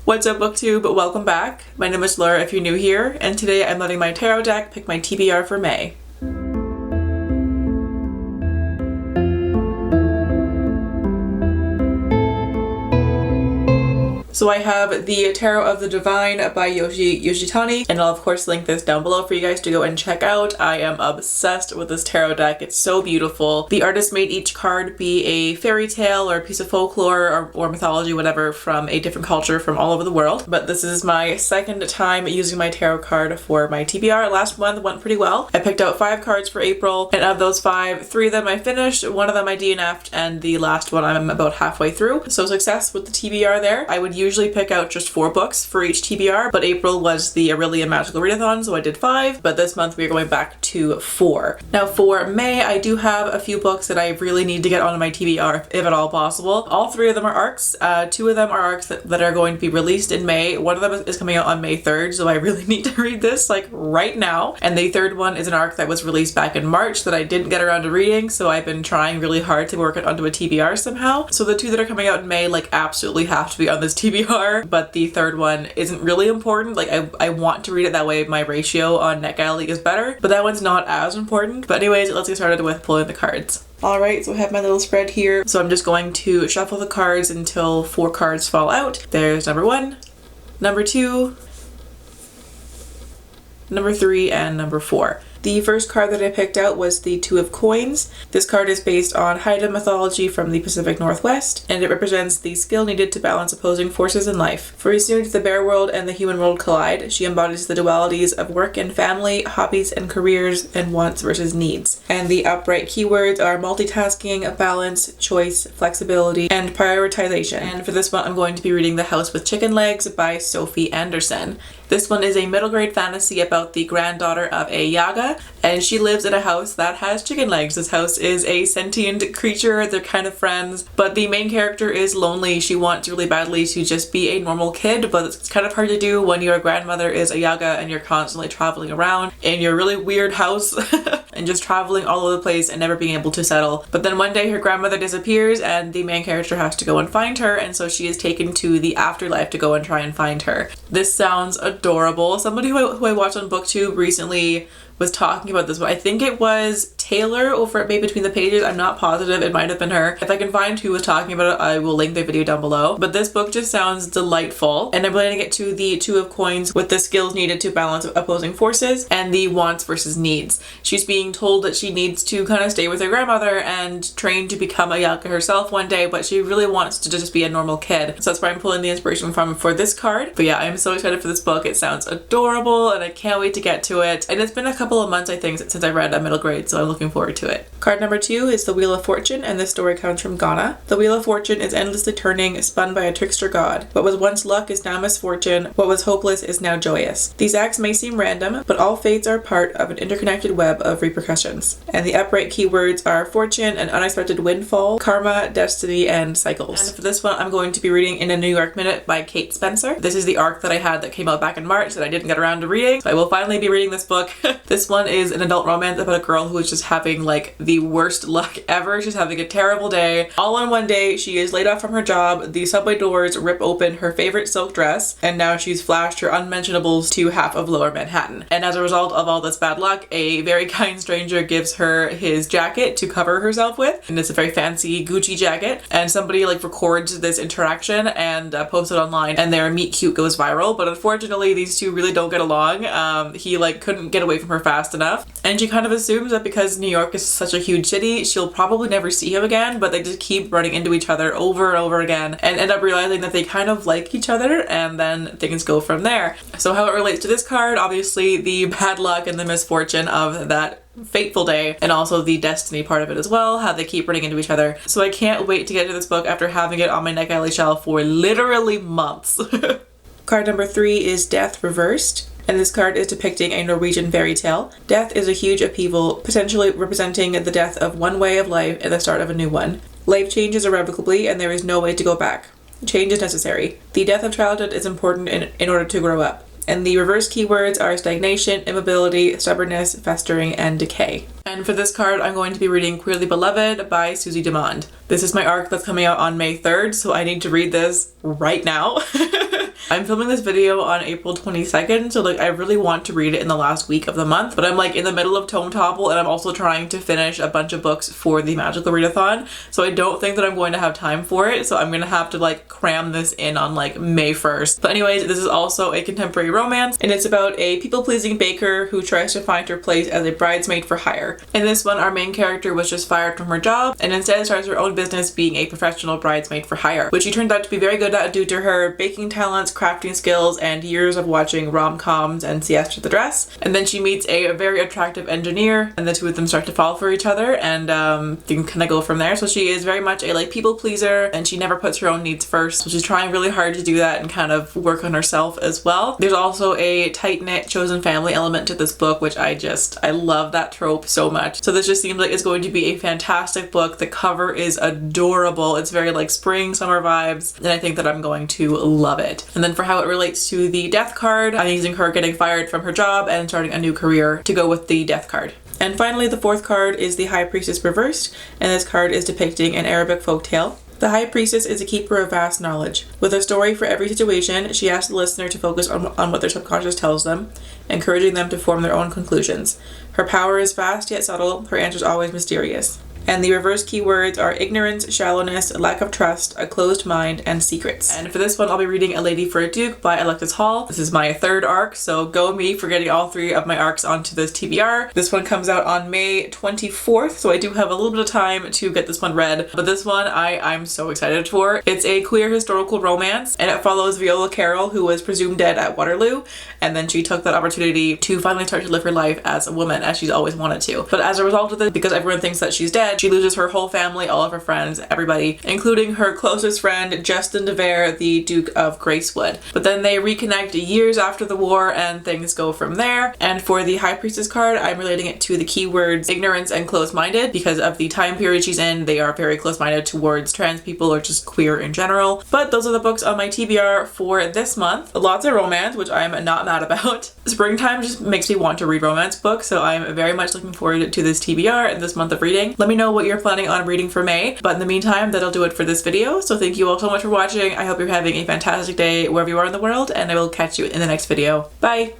What's up booktube? Welcome back. My name is Laura if you're new here, and today I'm letting my tarot deck pick my TBR for May. So I have the Tarot of the Divine by Yoshitani, and I'll of course link this down below for you guys to go and check out. I am obsessed with this tarot deck. It's so beautiful. The artist made each card be a fairy tale or a piece of folklore or mythology, whatever, from a different culture from all over the world. But this is my second time using my tarot card for my TBR. Last month went pretty well. I picked out 5 cards for April, and of those 5, 3 of them I finished, 1 of them I DNF'd, and the last one I'm about halfway through. So success with the TBR there. I would usually pick out just 4 books for each TBR, but April was the Aurelian Magical Readathon, so I did 5, but this month we are going back to 4. Now for May, I do have a few books that I really need to get onto my TBR if at all possible. All 3 of them are arcs. 2 of them are arcs that are going to be released in May. One of them is coming out on May 3rd, so I really need to read this like right now. And the third one is an arc that was released back in March that I didn't get around to reading, so I've been trying really hard to work it onto a TBR somehow. So the 2 that are coming out in May like absolutely have to be on this TBR. But the third one isn't really important. Like I want to read it that way. My ratio on NetGalley is better, but that one's not as important. But anyways, let's get started with pulling the cards. Alright, so I have my little spread here. So I'm just going to shuffle the cards until 4 cards fall out. There's number 1, number 2, number 3, and number 4. The first card that I picked out was the 2 of Coins. This card is based on Haida mythology from the Pacific Northwest, and it represents the skill needed to balance opposing forces in life. For as soon as the bear world and the human world collide, she embodies the dualities of work and family, hobbies and careers, and wants versus needs. And the upright keywords are multitasking, balance, choice, flexibility, and prioritization. And for this one, I'm going to be reading The House with Chicken Legs by Sophie Anderson. This one is a middle grade fantasy about the granddaughter of a Yaga, and she lives in a house that has chicken legs. This house is a sentient creature, they're kind of friends, but the main character is lonely. She wants really badly to just be a normal kid, but it's kind of hard to do when your grandmother is a Yaga and you're constantly traveling around in your really weird house and just traveling all over the place and never being able to settle. But then one day her grandmother disappears and the main character has to go and find her, and so she is taken to the afterlife to go and try and find her. This sounds adorable. Somebody who I watched on BookTube recently was talking about this, but I think it was Taylor over at Made Between the Pages. I'm not positive, it might have been her. If I can find who was talking about it, I will link the video down below. But this book just sounds delightful, and I'm relating it to the 2 of Coins with the skills needed to balance opposing forces and the wants versus needs. She's being told that she needs to kind of stay with her grandmother and train to become a Yaga herself one day, but she really wants to just be a normal kid. So that's where I'm pulling the inspiration from for this card. But yeah, I'm so excited for this book. It sounds adorable and I can't wait to get to it. And it's been a couple of months, I think, since I read a middle grade, so I'm looking forward to it. Card number 2 is the Wheel of Fortune, and this story comes from Ghana. The Wheel of Fortune is endlessly turning, spun by a trickster god. What was once luck is now misfortune. What was hopeless is now joyous. These acts may seem random, but all fates are part of an interconnected web of repercussions. And the upright keywords are fortune, an unexpected windfall, karma, destiny, and cycles. And for this one, I'm going to be reading In a New York Minute by Kate Spencer. This is the arc that I had that came out back in March that I didn't get around to reading, so I will finally be reading this book. This one is an adult romance about a girl who is just having like the worst luck ever. She's having a terrible day. All in one day, she is laid off from her job, the subway doors rip open her favorite silk dress, and now she's flashed her unmentionables to half of Lower Manhattan. And as a result of all this bad luck, a very kind stranger gives her his jacket to cover herself with, and it's a very fancy Gucci jacket, and somebody like records this interaction and posts it online, and their meet cute goes viral. But unfortunately, these two really don't get along. He like couldn't get away from her fast enough, and she kind of assumes that because New York is such a huge city, she'll probably never see him again, but they just keep running into each other over and over again and end up realizing that they kind of like each other, and then things go from there. So how it relates to this card, obviously the bad luck and the misfortune of that fateful day, and also the destiny part of it as well, how they keep running into each other. So I can't wait to get to this book after having it on my NetGalley shelf for literally months. Card number 3 is Death Reversed, and this card is depicting a Norwegian fairy tale. Death is a huge upheaval, potentially representing the death of one way of life and the start of a new one. Life changes irrevocably and there is no way to go back. Change is necessary. The death of childhood is important in order to grow up. And the reverse keywords are stagnation, immobility, stubbornness, festering, and decay. And for this card, I'm going to be reading Queerly Beloved by Susie Dumond. This is my arc that's coming out on May 3rd, so I need to read this right now. I'm filming this video on April 22nd, so like I really want to read it in the last week of the month, but I'm like in the middle of Tome Topple and I'm also trying to finish a bunch of books for the Magical Readathon, so I don't think that I'm going to have time for it, so I'm gonna have to like cram this in on like May 1st. But anyways, this is also a contemporary romance, and it's about a people-pleasing baker who tries to find her place as a bridesmaid for hire. In this one, our main character was just fired from her job and instead starts her own business being a professional bridesmaid for hire, which she turned out to be very good at due to her baking talents, crafting skills, and years of watching rom-coms and Siesta the Dress. And then she meets a very attractive engineer, and the two of them start to fall for each other, and things kind of go from there. So she is very much a like people pleaser, and she never puts her own needs first. So she's trying really hard to do that and kind of work on herself as well. There's also a tight-knit chosen family element to this book, which I love that trope so much. So this just seems like it's going to be a fantastic book. The cover is adorable. It's very like spring, summer vibes, and I think that I'm going to love it. And then for how it relates to the death card, I'm using her getting fired from her job and starting a new career to go with the death card. And finally, the fourth card is the High Priestess reversed, and this card is depicting an Arabic folktale. The High Priestess is a keeper of vast knowledge. With a story for every situation, she asks the listener to focus on what their subconscious tells them, encouraging them to form their own conclusions. Her power is vast yet subtle, her answers always mysterious. And the reverse keywords are ignorance, shallowness, lack of trust, a closed mind, and secrets. And for this one, I'll be reading A Lady for a Duke by Alexis Hall. This is my third arc, so go me for getting all three of my arcs onto this TBR. This one comes out on May 24th, so I do have a little bit of time to get this one read. But this one I'm so excited for. It's a queer historical romance, and it follows Viola Carroll, who was presumed dead at Waterloo, and then she took that opportunity to finally start to live her life as a woman, as she's always wanted to. But as a result of this, because everyone thinks that she's dead, she loses her whole family, all of her friends, everybody, including her closest friend, Justin de Vere, the Duke of Gracewood. But then they reconnect years after the war and things go from there. And for the High Priestess card, I'm relating it to the keywords ignorance and closed-minded because of the time period she's in. They are very close-minded towards trans people or just queer in general. But those are the books on my TBR for this month. Lots of romance, which I'm not mad about. Springtime just makes me want to read romance books, so I'm very much looking forward to this TBR and this month of reading. Let me know what you're planning on reading for May, but in the meantime, that'll do it for this video. So thank you all so much for watching. I hope you're having a fantastic day wherever you are in the world, and I will catch you in the next video. Bye!